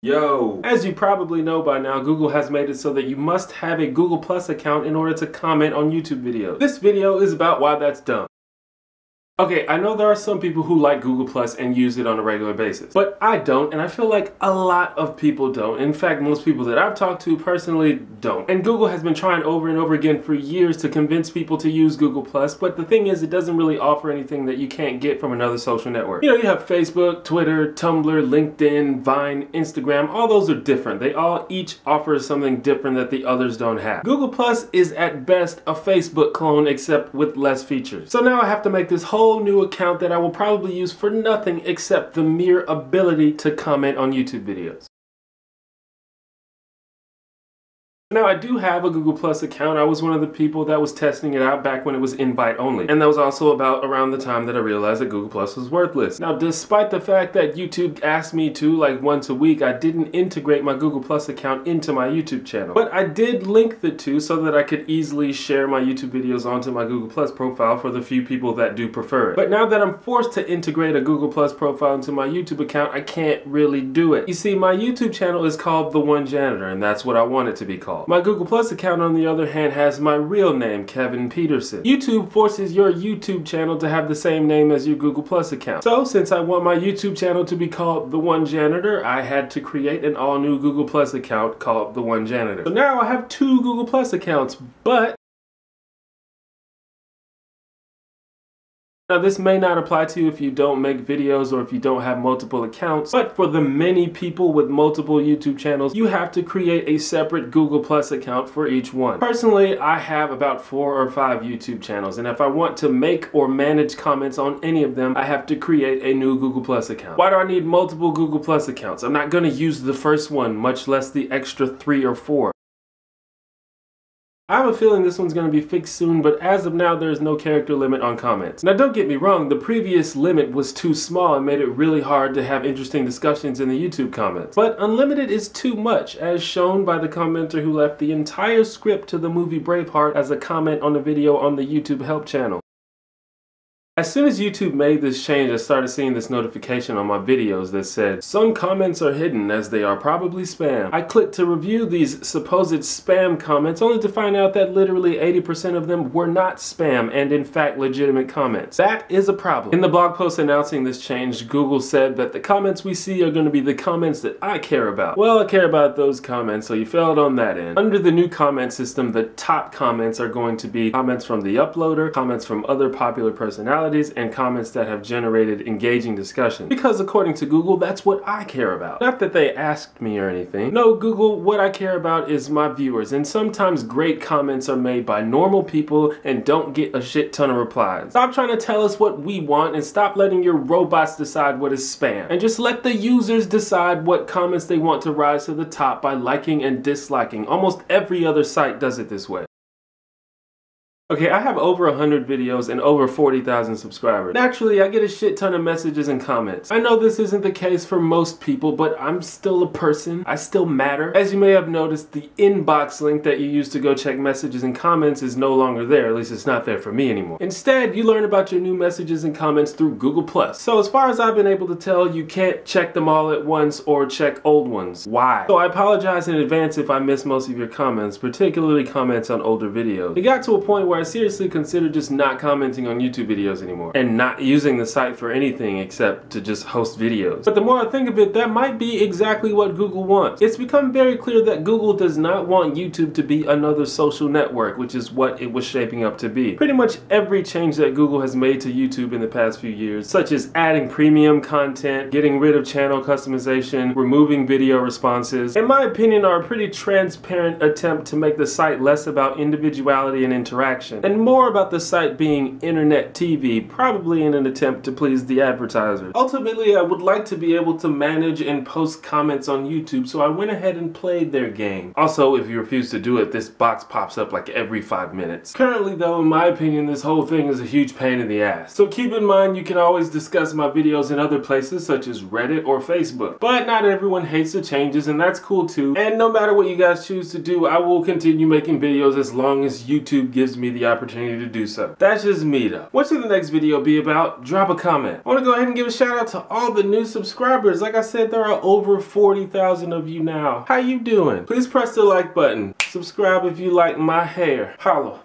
Yo! As you probably know by now, Google has made it so that you must have a Google Plus account in order to comment on YouTube videos. This video is about why that's dumb. Okay, I know there are some people who like Google Plus and use it on a regular basis, but I don't, and I feel like a lot of people don't. In fact, most people that I've talked to personally don't. And Google has been trying over and over again for years to convince people to use Google Plus, but the thing is, it doesn't really offer anything that you can't get from another social network. You know, you have Facebook, Twitter, Tumblr, LinkedIn, Vine, Instagram, all those are different. They all each offer something different that the others don't have. Google Plus is at best a Facebook clone, except with less features. So now I have to make this whole new account that I will probably use for nothing except the mere ability to comment on YouTube videos. Now, I do have a Google Plus account. I was one of the people that was testing it out back when it was invite only. And that was also about around the time that I realized that Google Plus was worthless. Now, despite the fact that YouTube asked me to, like once a week, I didn't integrate my Google Plus account into my YouTube channel. But I did link the two so that I could easily share my YouTube videos onto my Google Plus profile for the few people that do prefer it. But now that I'm forced to integrate a Google Plus profile into my YouTube account, I can't really do it. You see, my YouTube channel is called The One Janitor, and that's what I want it to be called. My Google Plus account, on the other hand, has my real name, Kevin Peterson. YouTube forces your YouTube channel to have the same name as your Google Plus account. So, since I want my YouTube channel to be called The One Janitor, I had to create an all-new Google Plus account called The One Janitor. So now I have two Google Plus accounts, but now, this may not apply to you if you don't make videos or if you don't have multiple accounts, but for the many people with multiple YouTube channels, you have to create a separate Google Plus account for each one. Personally, I have about 4 or 5 YouTube channels, and if I want to make or manage comments on any of them, I have to create a new Google Plus account. Why do I need multiple Google Plus accounts? I'm not going to use the first one, much less the extra 3 or 4. I have a feeling this one's going to be fixed soon, but as of now, there is no character limit on comments. Now, don't get me wrong, the previous limit was too small and made it really hard to have interesting discussions in the YouTube comments. But unlimited is too much, as shown by the commenter who left the entire script to the movie Braveheart as a comment on the video on the YouTube help channel. As soon as YouTube made this change, I started seeing this notification on my videos that said, "Some comments are hidden as they are probably spam." I clicked to review these supposed spam comments only to find out that literally 80% of them were not spam and in fact legitimate comments. That is a problem. In the blog post announcing this change, Google said that the comments we see are going to be the comments that I care about. Well, I care about those comments, so you failed on that end. Under the new comment system, the top comments are going to be comments from the uploader, comments from other popular personalities, and comments that have generated engaging discussion. Because according to Google, that's what I care about. Not that they asked me or anything. No, Google, what I care about is my viewers, and sometimes great comments are made by normal people and don't get a shit ton of replies. Stop trying to tell us what we want and stop letting your robots decide what is spam. And just let the users decide what comments they want to rise to the top by liking and disliking. Almost every other site does it this way. Okay, I have over 100 videos and over 40,000 subscribers. Naturally, I get a shit ton of messages and comments. I know this isn't the case for most people, but I'm still a person. I still matter. As you may have noticed, the inbox link that you use to go check messages and comments is no longer there. At least it's not there for me anymore. Instead, you learn about your new messages and comments through Google+. So as far as I've been able to tell, you can't check them all at once or check old ones. Why? So I apologize in advance if I miss most of your comments, particularly comments on older videos. It got to a point where I seriously considered just not commenting on YouTube videos anymore and not using the site for anything except to just host videos. But the more I think of it, that might be exactly what Google wants. It's become very clear that Google does not want YouTube to be another social network, which is what it was shaping up to be. Pretty much every change that Google has made to YouTube in the past few years, such as adding premium content, getting rid of channel customization, removing video responses, in my opinion, are a pretty transparent attempt to make the site less about individuality and interaction and more about the site being internet TV, probably in an attempt to please the advertisers. Ultimately, I would like to be able to manage and post comments on YouTube, so I went ahead and played their game. Also, if you refuse to do it, this box pops up like every 5 minutes. Currently though, in my opinion, this whole thing is a huge pain in the ass. So keep in mind, you can always discuss my videos in other places such as Reddit or Facebook. But not everyone hates the changes, and that's cool too. And no matter what you guys choose to do, I will continue making videos as long as YouTube gives me the opportunity to do so. That's just me though. What should the next video be about? Drop a comment. I want to go ahead and give a shout out to all the new subscribers. Like I said, there are over 40,000 of you now. How you doing? Please press the like button. Subscribe if you like my hair. Holla.